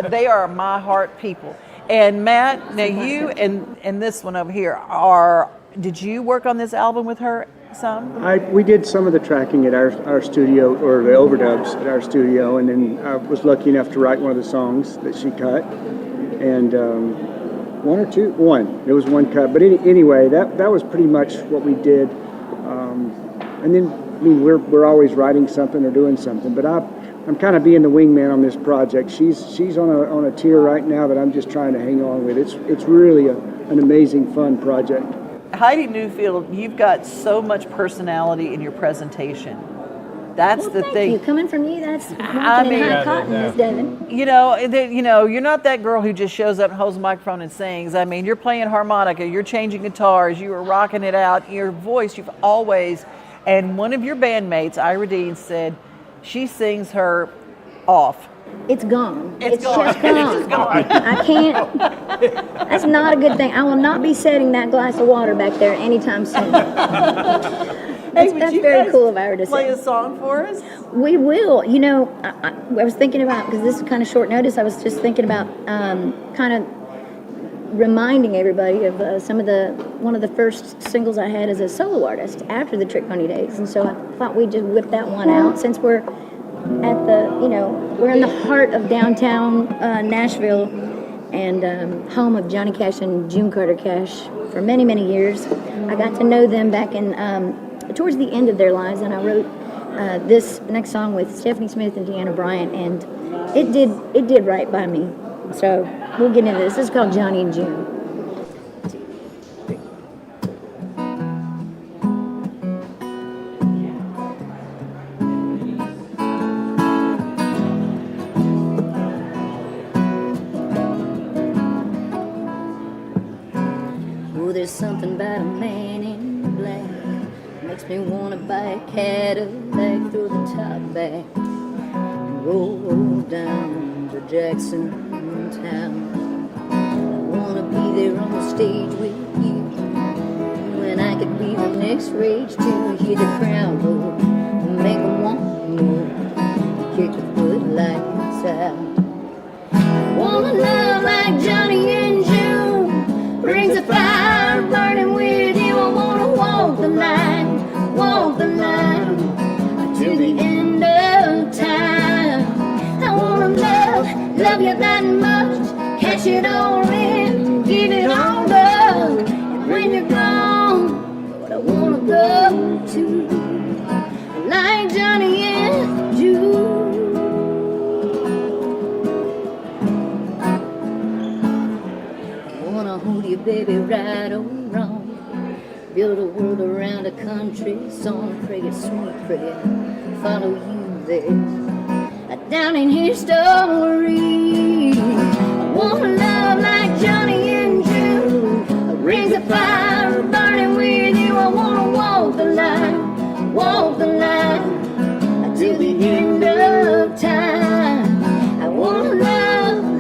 B: they are my heart people. And Matt, now you and this one over here did you work on this album with her some?
O: We did some of the tracking at our studio, or the overdubs at our studio, and then I was lucky enough to write one of the songs that she cut. And one. There was one cut. But anyway, that was pretty much what we did. And then, we're always writing something or doing something, but I'm kind of being the wingman on this project. She's on a tier right now that I'm just trying to hang on with. It's really an amazing, fun project.
B: Heidi Newfield, you've got so much personality in your presentation. That's the thing.
N: Thank you. Coming from you, that's high cotton, Miss Devon.
B: You're not that girl who just shows up and holds a microphone and sings. I mean, you're playing harmonica, you're changing guitars, you are rocking it out. Your voice, you've always, and one of your bandmates, Ira Dean, said she sings her off.
N: It's gone.
B: It's gone.
N: Just gone.
B: It's gone.
N: I can't. That's not a good thing. I will not be setting that glass of water back there anytime soon. That's very cool of Ira to
B: play
N: say.
B: a song for us?
N: We will. I was thinking about, because this is kind of short notice, I was just thinking about kind of reminding everybody of one of the first singles I had as a solo artist after the Trick Pony days. And so I thought we'd just whip that one out, since we're at we're in the heart of downtown Nashville, and home of Johnny Cash and June Carter Cash for many, many years. I got to know them back in towards the end of their lives, and I wrote this next song with Stephanie Smith and Deanna Bryant, and it did right by me. So we'll get into this. This is called Johnny and June.
P: There's something about a man in black makes me wanna buy a Cadillac, throw the top back and roll down to Jackson Town. I wanna be there on the stage with you, when I could be the next rage to hear the crowd roar and make them want more, kick the footlights out. I wanna love like Johnny and June, brings a fire burning with you. I wanna walk the line till the end of time. I wanna love you that much, cash it all in, give it all up. And when you're gone, Lord, I wanna go to like Johnny and June. Hold you, baby, right or wrong. Build a world around a country song. Pray it's sweet, pray follow you there. Down in history, I wanna love like Johnny and June. Rings of fire burning with you. I wanna walk the line till the end of time. I wanna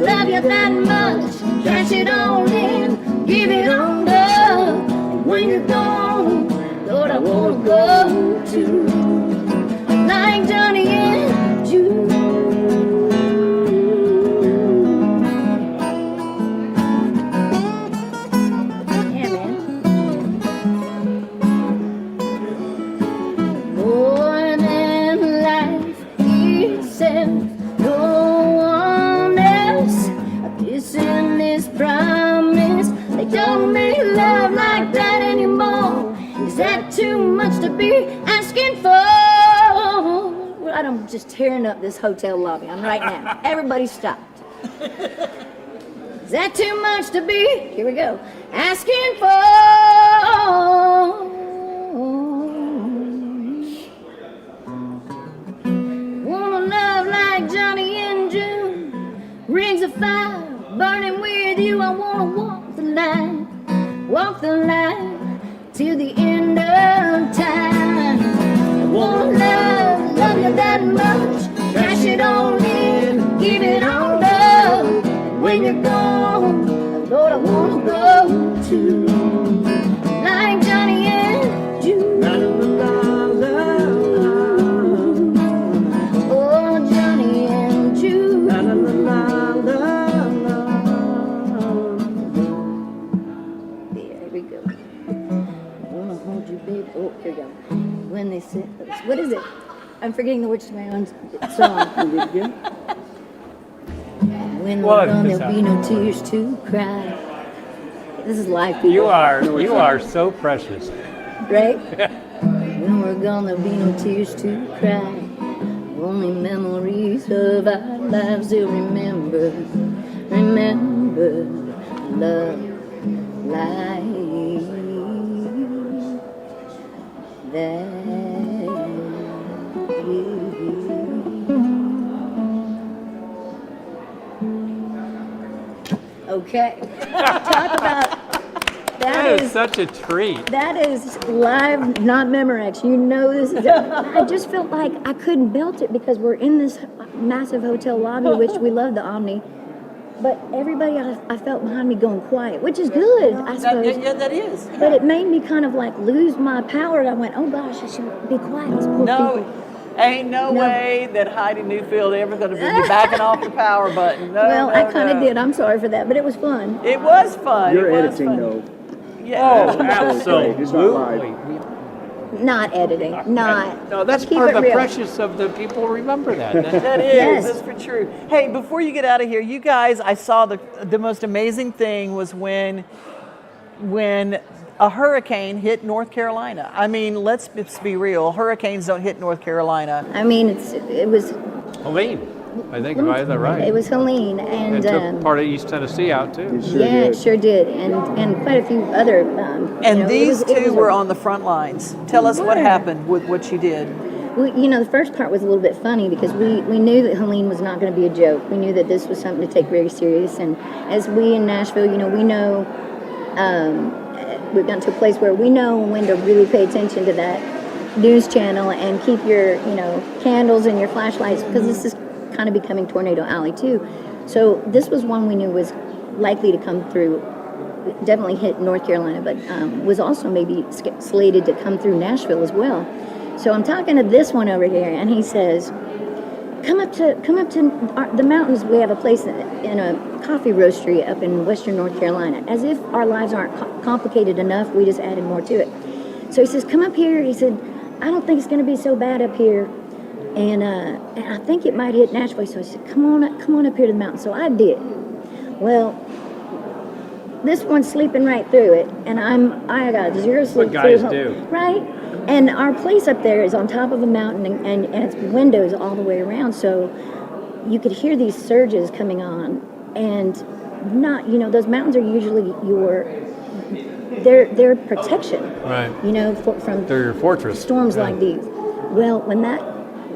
P: love you that much, cash it all in, give it all up. And when you're gone, Lord, I wanna go to like Johnny and June. Yeah, man. More than life itself, no one else. A kiss in this promise. They don't make love like that anymore. Is that too much to be asking for? I'm just tearing up this hotel lobby. I'm right now. Everybody stopped. Is that too much to be? Here we go. Asking for? fire burning with you. I wanna walk the line till the end of time. I wanna love you that much, cash it all in, give it all up. When you're gone, Lord, I wanna go to like Johnny and Jude. Oh, Johnny and Jude. There we go. I wanna hold you, baby. Oh, here we go. When they sit, what is it? I'm forgetting the words to my own song. When we're gone, there'll be no tears to cry. This is live, people.
C: You are so precious.
P: Right? When we're gone, there'll be no tears to cry. Only memories of our lives they'll remember. Remember, love like that. Okay. Talk about
C: That is such a treat.
P: That is live, not Memorex. You know this is. I just felt like I couldn't belt it because we're in this massive hotel lobby, which we love the Omni. But everybody I felt behind me going quiet, which is good, I suppose.
B: Yeah, that is.
P: But it made me kind of like lose my power. And I went, oh gosh, I should be quiet. These poor people.
B: Ain't no way that Heidi Newfield ever going to be backing off the power button. No,
P: well, I kind of did. I'm sorry for that, but it was fun.
B: It was fun.
O: You're editing, though.
B: Yeah.
C: Oh, absolutely.
O: It's not live.
P: Not editing. Not.
C: No, that's
P: Keep
C: part of
P: it
C: the
P: real.
C: precious of the people remember that.
B: That is.
P: Yes.
B: That's for true. Hey, before you get out of here, you guys, I saw the most amazing thing was when a hurricane hit North Carolina. I mean, let's be real. Hurricanes don't hit North Carolina.
P: I mean, it was.
C: Helene, I think, if I have that right.
P: It was Helene, and
C: took part of East Tennessee out, too.
P: yeah, it sure did, and quite a few other.
B: And these two were on the front lines. Tell us what happened with what you did.
P: Well, the first part was a little bit funny because we knew that Helene was not going to be a joke. We knew that this was something to take very serious, and as we in Nashville, we know. We've gotten to a place where we know when to really pay attention to that news channel and keep your, candles and your flashlights because this is kind of becoming Tornado Alley too. So this was one we knew was likely to come through, definitely hit North Carolina, but was also maybe slated to come through Nashville as well. So I'm talking to this one over here, and he says, come up to the mountains. We have a place in a coffee roastery up in western North Carolina. As if our lives aren't complicated enough, we just added more to it. So he says, come up here. He said, I don't think it's going to be so bad up here, and I think it might hit Nashville. So I said, come on up here to the mountain. So I did. Well, this one's sleeping right through it, and I got zero sleep.
C: What guys do,
P: right? And our place up there is on top of a mountain, and it's windows all the way around, so you could hear these surges coming on, and not, those mountains are usually their protection,
C: right?
P: From
C: they're your fortress.
P: Storms like these. Well, when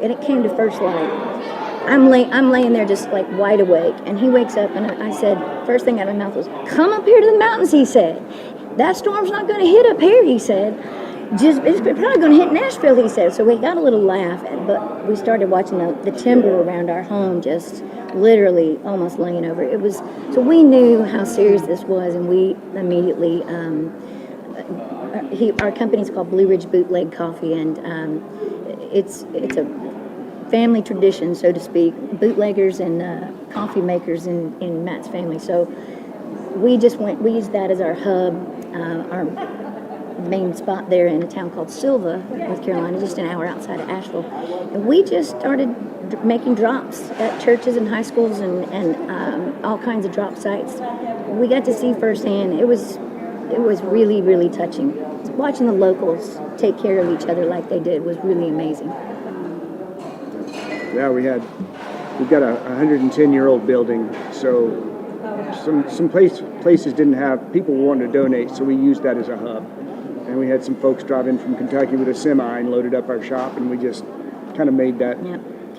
P: it came to first light, I'm laying there just like wide awake, and he wakes up, and I said, first thing out of my mouth was, "Come up here to the mountains," he said. "That storm's not going to hit up here," he said. It's probably going to hit Nashville, he said. So we got a little laugh, but we started watching the timber around our home just literally almost laying over. It was, so we knew how serious this was, and we immediately, our company's called Blue Ridge Bootleg Coffee, and it's a family tradition, so to speak, bootleggers and coffee makers in Matt's family. So we used that as our hub, our main spot there in a town called Silva, North Carolina, just an hour outside of Asheville. And we just started making drops at churches and high schools and all kinds of drop sites. We got to see firsthand. It was really, really touching. Watching the locals take care of each other like they did was really amazing.
O: Yeah, we've got a 110-year-old building, so some places didn't have people wanted to donate, so we used that as a hub. And we had some folks drive in from Kentucky with a semi and loaded up our shop, and we just kind of made that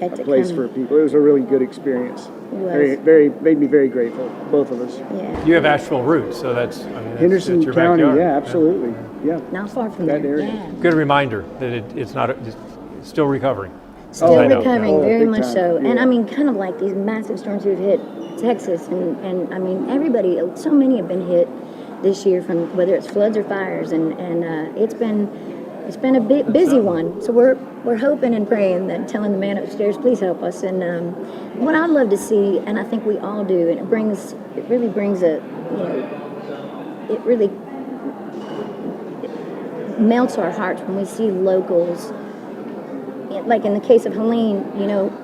N: Had
O: a
N: to
O: place
N: come.
O: for people. It was a really good experience.
N: It was.
O: Made me very grateful, both of us.
N: Yeah.
C: You have Asheville roots, so that's
O: Henderson
C: that's your
O: County,
C: backyard.
O: yeah, absolutely. Yeah.
N: Not far from
O: That
N: there.
O: area.
N: Yeah.
C: Good reminder that it's not it's still recovering.
N: Still
C: I know.
N: recovering,
O: Oh,
N: very
O: big
N: much
O: time,
N: so. And
O: yeah.
N: I mean, kind of like these massive storms who've hit Texas, and I mean, everybody, so many have been hit this year from whether it's floods or fires, and it's been a bit busy one. So we're hoping and praying that, telling the man upstairs, please help us. And what I'd love to see, and I think we all do, and it really brings it really melts our hearts when we see locals. Like in the case of Helene,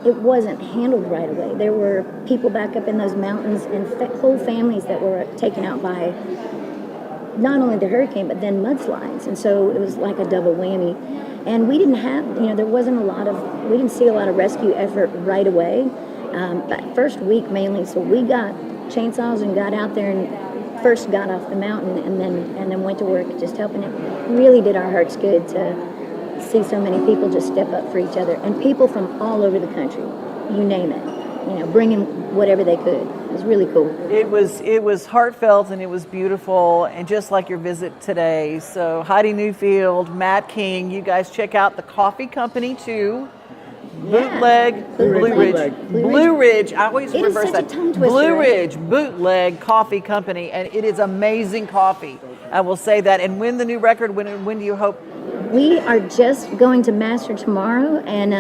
N: it wasn't handled right away. There were people back up in those mountains and whole families that were taken out by not only the hurricane, but then mudslides. And so it was like a double whammy. And we didn't have, we didn't see a lot of rescue effort right away. That first week mainly, so we got chainsaws and got out there and first got off the mountain and then went to work just helping. It really did our hearts good to see so many people just step up for each other, and people from all over the country, you name it, bringing whatever they could. It was really cool.
B: It was heartfelt and it was beautiful, and just like your visit today. So Heidi Newfield, Matt King, you guys check out the coffee company too. Bootleg, Blue Ridge. I always
N: It is
B: reverse
N: such a
B: that.
N: tongue twister,
B: Blue
N: right?
B: Ridge Bootleg Coffee Company, and it is amazing coffee. I will say that. And when the new record? When do you hope?
N: We are just going to master tomorrow, and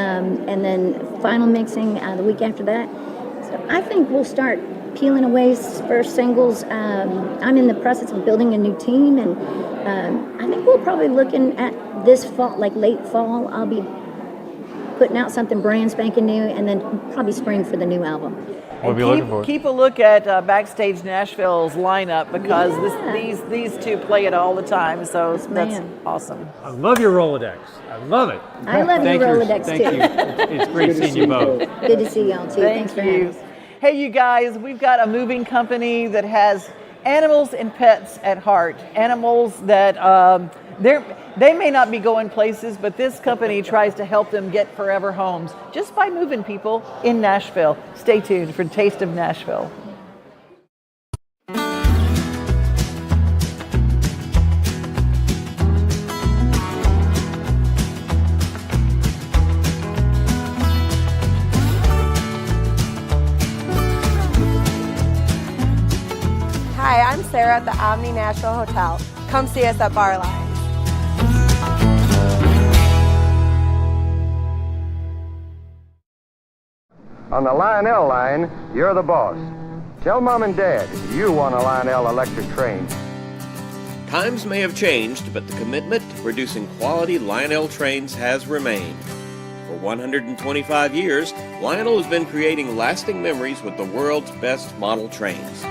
N: then final mixing the week after that. So I think we'll start peeling away first singles. I'm in the process of building a new team, and I think we'll probably looking at this fall, like late fall. I'll be putting out something brand spanking new, and then probably spring for the new album.
C: We'll be looking for it.
B: Keep a look at Backstage Nashville's lineup, because these two play it all the time. So that's awesome.
C: I love your Rolodex. I love it.
N: I love your Rolodex
C: thank
N: too.
C: you. It's great seeing you both.
N: Good to see y'all too. Thanks for having us.
B: Hey, you guys, we've got a moving company that has animals and pets at heart. Animals that they may not be going places, but this company tries to help them get forever homes just by moving people in Nashville. Stay tuned for Taste of Nashville.
K: Hi, I'm Sarah at the Omni Nashville Hotel. Come see us at Bar Line.
I: On the Lionel line, you're the boss. Tell Mom and Dad you want a Lionel electric train.
A: Times may have changed, but the commitment to producing quality Lionel trains has remained. For 125 years, Lionel has been creating lasting memories with the world's best model trains.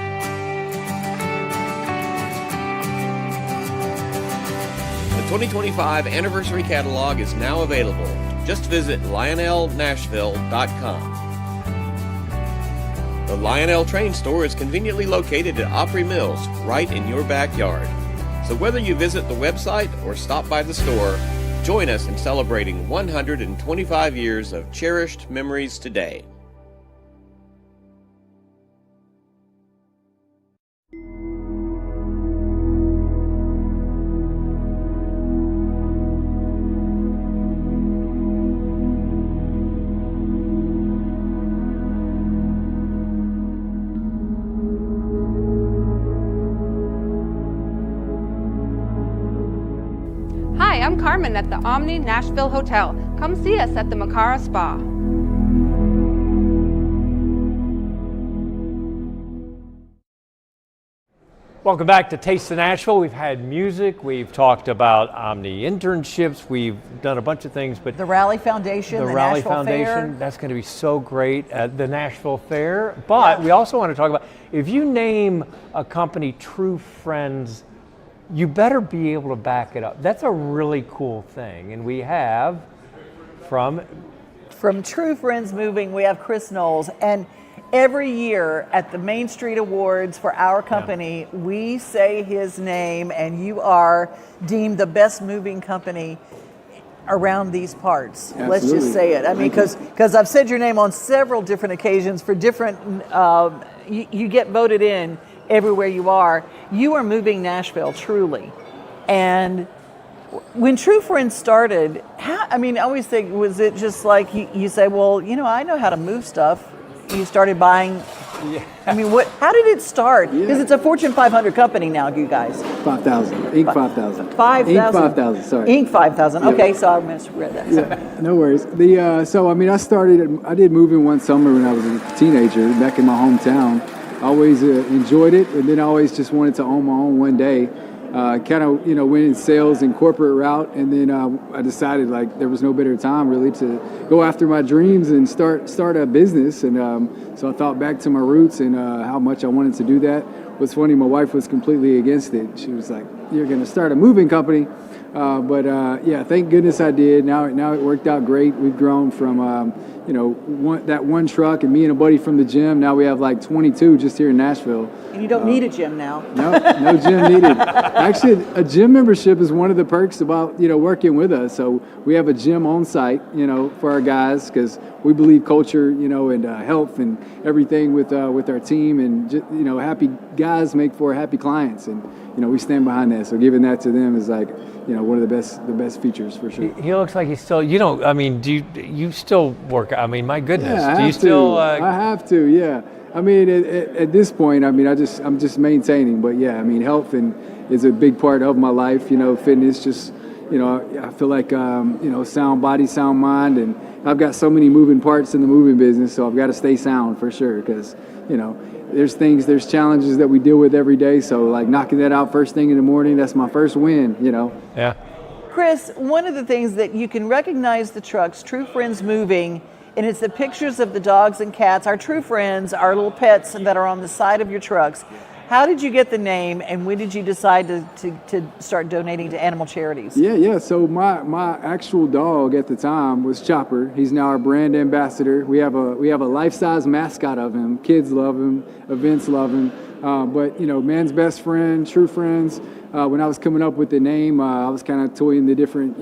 A: The 2025 anniversary catalog is now available. Just visit lionelnashville.com. The Lionel Train Store is conveniently located at Opry Mills, right in your backyard. So whether you visit the website or stop by the store, join us in celebrating 125 years of cherished memories today.
Q: Hi, I'm Carmen at the Omni Nashville Hotel. Come see us at the Macara Spa.
C: Welcome back to Taste of Nashville. We've had music, we've talked about Omni internships, we've done a bunch of things, but
B: The Raleigh Foundation, the
C: Raleigh
B: Nashville
C: Foundation,
B: Fair.
C: that's going to be so great at the Nashville Fair. But we also want to talk about, if you name a company True Friends, you better be able to back it up. That's a really cool thing. And we have from
B: True Friends Moving, we have Chris Knowles. And every year at the Main Street Awards for our company, we say his name, and you are deemed the best moving company around these parts. Let's
R: Absolutely.
B: just say it. I mean, because I've said your name on several different occasions for different, you get voted in everywhere you are. You are moving Nashville, truly. And when True Friends started, I always think, was it just like you say, well, I know how to move stuff. You started buying.
R: Yeah.
B: How did it start? Because it's a Fortune 500 company now, you guys.
R: 5,000. Inc. 5,000.
B: 5,000.
R: Inc. 5,000. Sorry.
B: Inc. 5,000.
R: Yeah.
B: Okay, so I misread that.
R: Yeah, no worries. I did moving one summer when I was a teenager back in my hometown. I always enjoyed it, and then I always just wanted to own my own one day. Went in sales and corporate route, and then I decided like there was no better time really to go after my dreams and start a business. And so I thought back to my roots and how much I wanted to do that. What's funny, my wife was completely against it. She was like, "You're going to start a moving company," but thank goodness I did. Now it worked out great. We've grown from one truck and me and a buddy from the gym. Now we have like 22 just here in Nashville.
B: And you don't need a gym now.
R: No gym needed. Actually, a gym membership is one of the perks about working with us. So we have a gym on site, for our guys because we believe culture, and health and everything with our team, and happy guys make for happy clients, and we stand behind that. So giving that to them is like one of the best features for sure.
C: He looks like he's still. Do you still work? My goodness.
R: Yeah,
C: do you still?
R: I have to. Yeah. At this point, I'm just maintaining. But yeah, health is a big part of my life. Fitness. Just I feel like sound body, sound mind, and I've got so many moving parts in the moving business, so I've got to stay sound for sure. Because there's challenges that we deal with every day. So like knocking that out first thing in the morning, that's my first win.
C: Yeah.
B: Chris, one of the things that you can recognize the trucks, True Friends Moving, and it's the pictures of the dogs and cats, our true friends, our little pets that are on the side of your trucks. How did you get the name, and when did you decide to start donating to animal charities?
R: Yeah. So my actual dog at the time was Chopper. He's now our brand ambassador. We have a life-size mascot of him. Kids love him. Events love him. But man's best friend, True Friends. When I was coming up with the name, I was kind of toying the different,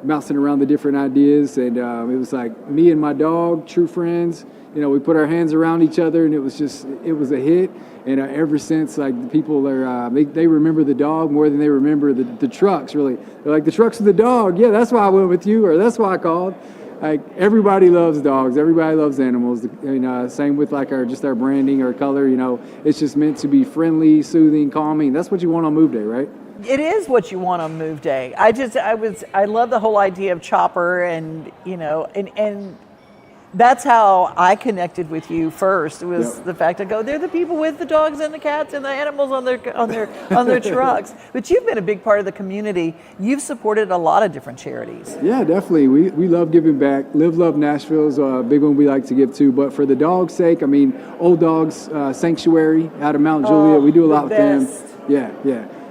R: bouncing around the different ideas, and it was like me and my dog, True Friends. We put our hands around each other, and it was a hit. And ever since, like, the people are, they remember the dog more than they remember the trucks, really. They're like, the trucks are the dog. Yeah, that's why I went with you, or that's why I called. Like, everybody loves dogs. Everybody loves animals. Same with, like, our branding, our color, It's just meant to be friendly, soothing, calming. That's what you want on Move Day, right?
B: It is what you want on Move Day. I love the whole idea of Chopper, and that's how I connected with you first. It was the fact they're the people with the dogs and the cats and the animals on their trucks. But you've been a big part of the community. You've supported a lot of different charities.
R: Yeah, definitely. We love giving back. Live Love Nashville is a big one we like to give to. But for the dog's sake, Old Dogs Sanctuary out of Mount Juliet, we do a lot with them. Yeah.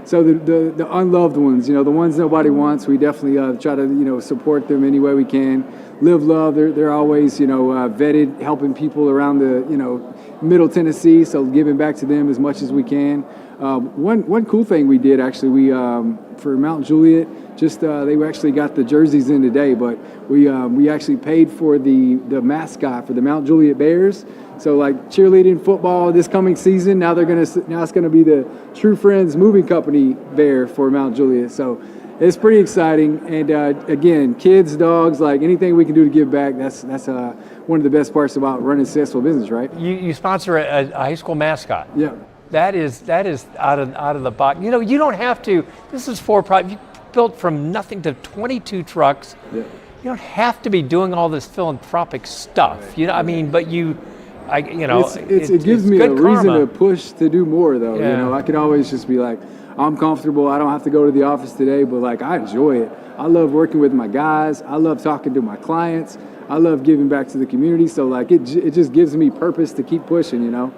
R: So the unloved ones, the ones nobody wants, we definitely try to support them any way we can. Live Love, they're always vetted, helping people around the Middle Tennessee, so giving back to them as much as we can. One cool thing we did actually, we for Mount Juliet, they actually got the jerseys in today, but we actually paid for the mascot for the Mount Juliet Bears. So like cheerleading football this coming season, now it's gonna be the True Friends Moving Company Bear for Mount Juliet. So it's pretty exciting. And again, kids, dogs, like anything we can do to give back. That's one of the best parts about running a successful business, right?
C: You sponsor a high school mascot.
R: Yeah.
C: That is out of the box. You don't have to. This is for profit. You built from nothing to 22 trucks.
R: Yeah.
C: You don't have to be doing all this philanthropic stuff. But you.
R: It gives me a reason to push to do more, though.
C: Yeah.
R: I could always just be like, I'm comfortable. I don't have to go to the office today, but like I enjoy it. I love working with my guys. I love talking to my clients. I love giving back to the community. So like it just gives me purpose to keep pushing.
C: You know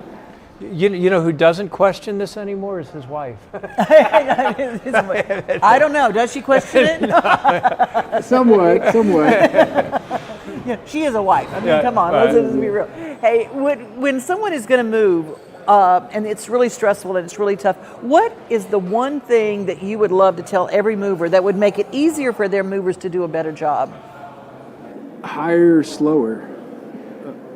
C: who doesn't question this anymore is his wife.
B: I don't know. Does she question it?
R: Somewhat.
B: Yeah, she is a wife. Come on, let's be real. Hey, when someone is going to move, and it's really stressful and it's really tough. What is the one thing that you would love to tell every mover that would make it easier for their movers to do a better job?
R: Hire slower.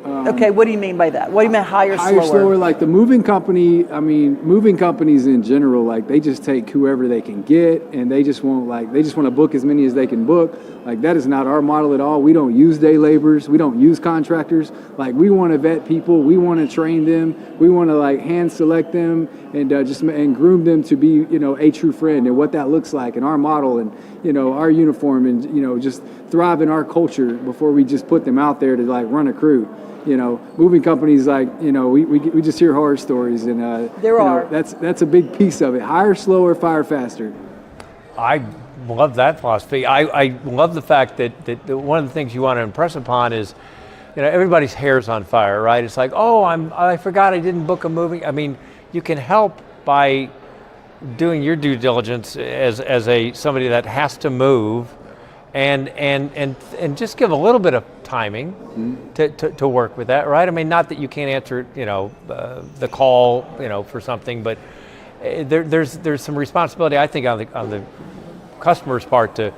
B: Okay, what do you mean by that? What do you mean hire
R: slower? Like the moving company, moving companies in general, like they just take whoever they can get, and they just want to book as many as they can book. Like that is not our model at all. We don't use day laborers. We don't use contractors. Like we want to vet people. We want to train them. We want to like hand select them and and groom them to be, a true friend, and what that looks like, and our model, and our uniform, and just thrive in our culture before we just put them out there to like run a crew. Moving companies, like, we just hear horror stories, and that's a big piece of it. Hire slower, fire faster.
C: I love that philosophy. I love the fact that one of the things you want to impress upon is, everybody's hair's on fire, right? It's like, I forgot I didn't book a moving. I mean, you can help by doing your due diligence as somebody that has to move, and just give a little bit of timing to work with that, right? I mean, not that you can't answer, the call, for something, but there's some responsibility, I think, on the customer's part to,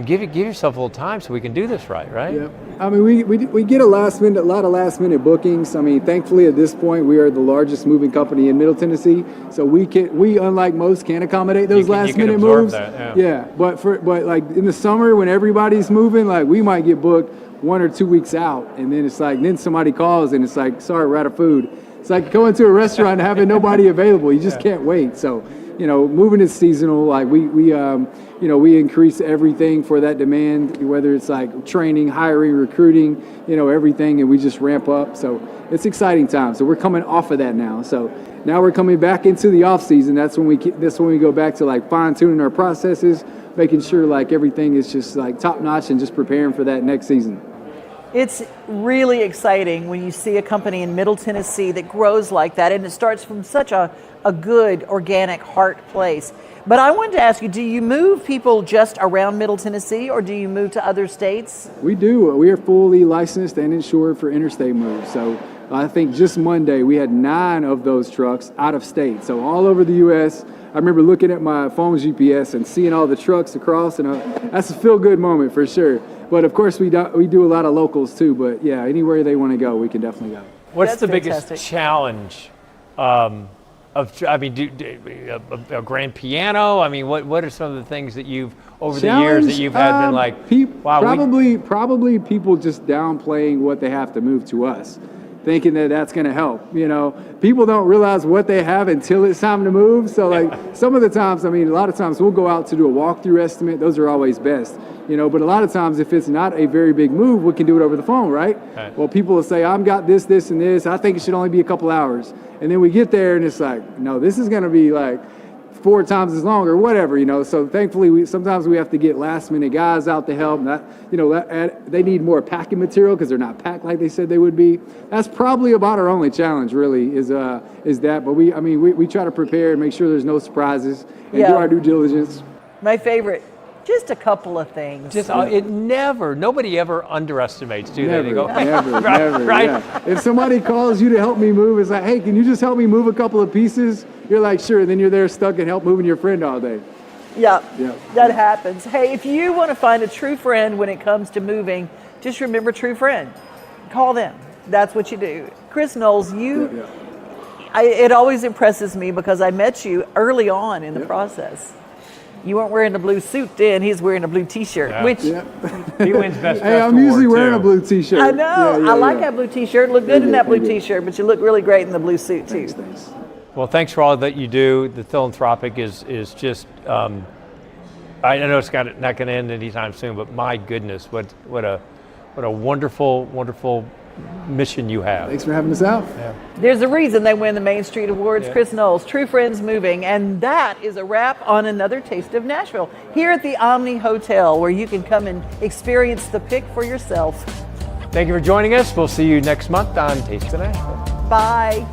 C: give yourself a little time so we can do this right?
R: Yeah. I mean, we get a lot of last minute bookings. I mean, thankfully at this point we are the largest moving company in Middle Tennessee, so we unlike most can accommodate those last minute moves.
C: That,
R: yeah. But like in the summer when everybody's moving, like we might get booked 1 or 2 weeks out, and then it's like then somebody calls and it's like, sorry, we're out of food. It's like going to a restaurant and having nobody available. You just can't wait. So moving is seasonal. Like we increase everything for that demand, whether it's like training, hiring, recruiting, everything, and we just ramp up. So it's exciting time. So we're coming off of that now. So now we're coming back into the off season. That's when we go back to like fine tuning our processes, making sure like everything is just like top notch, and just preparing for that next season.
B: It's really exciting when you see a company in Middle Tennessee that grows like that, and it starts from such a good, organic heart place. But I wanted to ask you, do you move people just around Middle Tennessee, or do you move to other states?
R: We do. We are fully licensed and insured for interstate moves. So I think just Monday we had 9 of those trucks out of state. So all over the U.S. I remember looking at my phone's GPS and seeing all the trucks across, and that's a feel-good moment for sure. But of course we do a lot of locals too. But yeah, anywhere they want to go, we can definitely go.
C: What's the biggest challenge? A grand piano. I mean, what are some of the things that you've over the years that you've had been like? Wow,
R: probably people just downplaying what they have to move to us, thinking that that's going to help. People don't realize what they have until it's time to move. So like some of the times, a lot of times we'll go out to do a walkthrough estimate. Those are always best. But a lot of times if it's not a very big move, we can do it over the phone, right? Okay. Well, people will say, I've got this, and this. I think it should only be a couple hours. And then we get there and it's like, no, this is going to be like 4 times as long or whatever, So thankfully, sometimes we have to get last minute guys out to help. They need more packing material because they're not packed like they said they would be. That's probably about our only challenge, really, is that. But we try to prepare and make sure there's no surprises and do our due diligence.
B: My favorite. Just a couple of things.
C: Nobody ever underestimates, do they? They go,
R: never,
C: right?
R: Yeah. If somebody calls you to help me move, it's like, hey, can you just help me move a couple of pieces? You're like, sure. And then you're there stuck and help moving your friend all day.
B: Yeah, that happens. Hey, if you want to find a true friend when it comes to moving, just remember True Friend. Call them. That's what you do. Chris Knowles, it always impresses me because I met you early on in the process. You weren't wearing a blue suit then. He's wearing a blue T-shirt, which
C: he wins best.
R: Hey, I'm usually wearing a blue T-shirt.
B: I know. I like that blue T-shirt. Look good in that blue T-shirt, but you look really great in the blue suit too.
R: Thanks.
C: Well, thanks for all that you do. The philanthropic is just. I know it's not going to end anytime soon, but my goodness, what a wonderful mission you have.
R: Thanks for having us out.
C: Yeah.
B: There's a reason they win the Main Street Awards. Chris Knowles, True Friends Moving. And that is a wrap on another Taste of Nashville here at the Omni Hotel, where you can come and experience the pick for yourself.
C: Thank you for joining us. We'll see you next month on Taste of Nashville.
B: Bye.